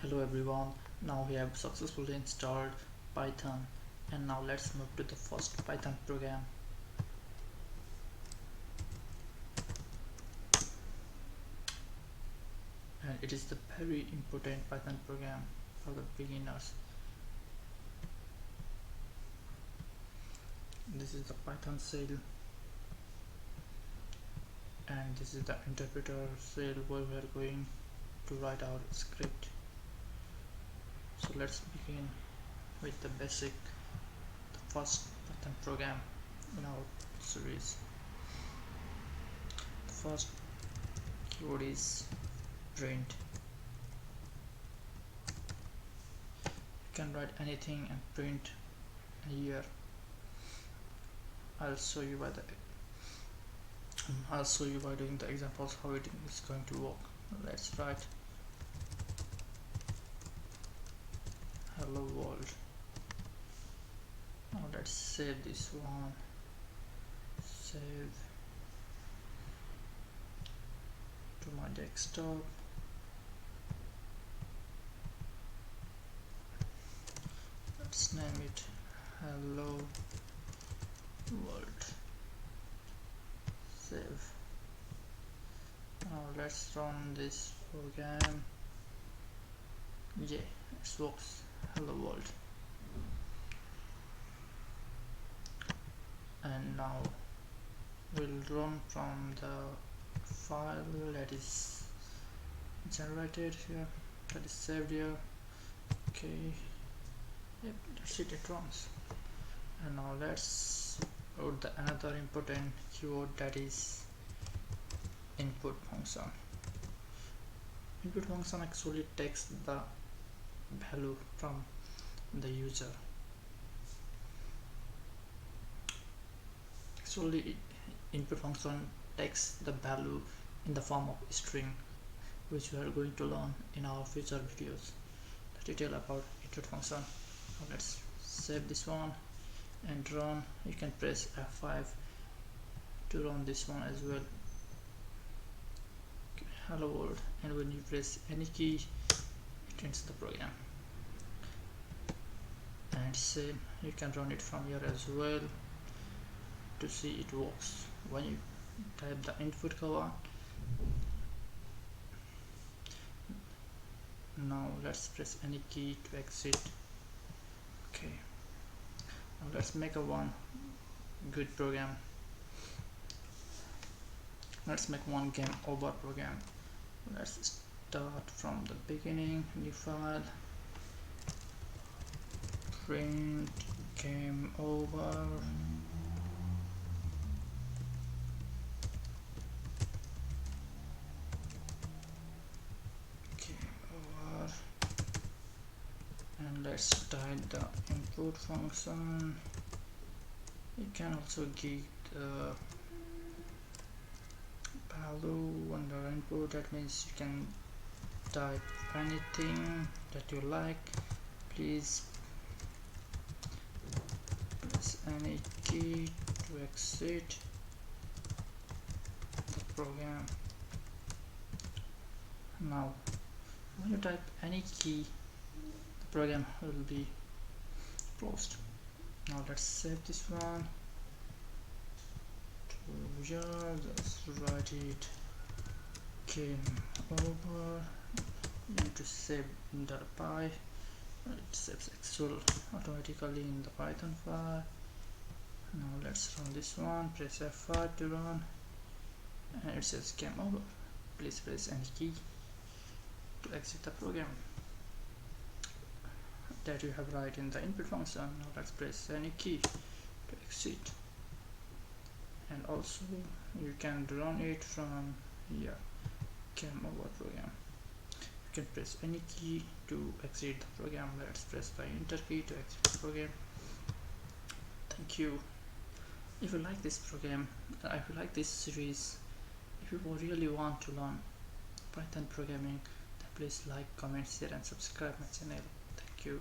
Hello everyone, now we have successfully installed Python, and now let's move to the first Python program. And it is the very important Python program for the beginners. This is the Python shell, and this is the interpreter shell where we are going to write our script. So let's begin with the basic, the first Python program in our series. The first keyword is print. You can write anything and print here. I'll show you by doing the examples how it is going to work. Let's write hello world. Now let's save this one. Save to my desktop. Let's name it hello world. Save. Now let's run this program. Yeah, it works. Hello world. And now we'll run from the file that is generated here, that is saved here. Okay, yep, that's it, it runs. And now let's put the another important keyword, that is input function. Input function actually takes the value from the user. Actually, input function takes the value in the form of string, which we are going to learn in our future videos, the detail about input function. Now let's save this one and run. You can press F5 to run this one as well. Okay, hello world, and when you press any key, it ends the program. And same, you can run it from here as well to see it works. When you type the input command, now let's press any key to exit. Okay, now let's make one good program. Let's make one game over program. Let's start from the beginning. New file, print game over. And let's type the input function. You can also give the value under input. That means you can type anything that you like. Please press any key to exit the program. Now when you type any key, the program will be closed. Now let's save this one to here. Let's write it game over. You need to save in the py. It saves actual automatically in the Python file. Now let's run this one. Press F5 to run, and it says game over. Please press any key to exit the program that you have right in the input function. Now let's press any key to exit, and also you can run it from here, game over program. You can press any key to exit the program. Let's press the enter key to exit the program. Thank you. If you like this program, if you like this series, if you really want to learn Python programming, then please like, comment, share and subscribe my channel. Thank you.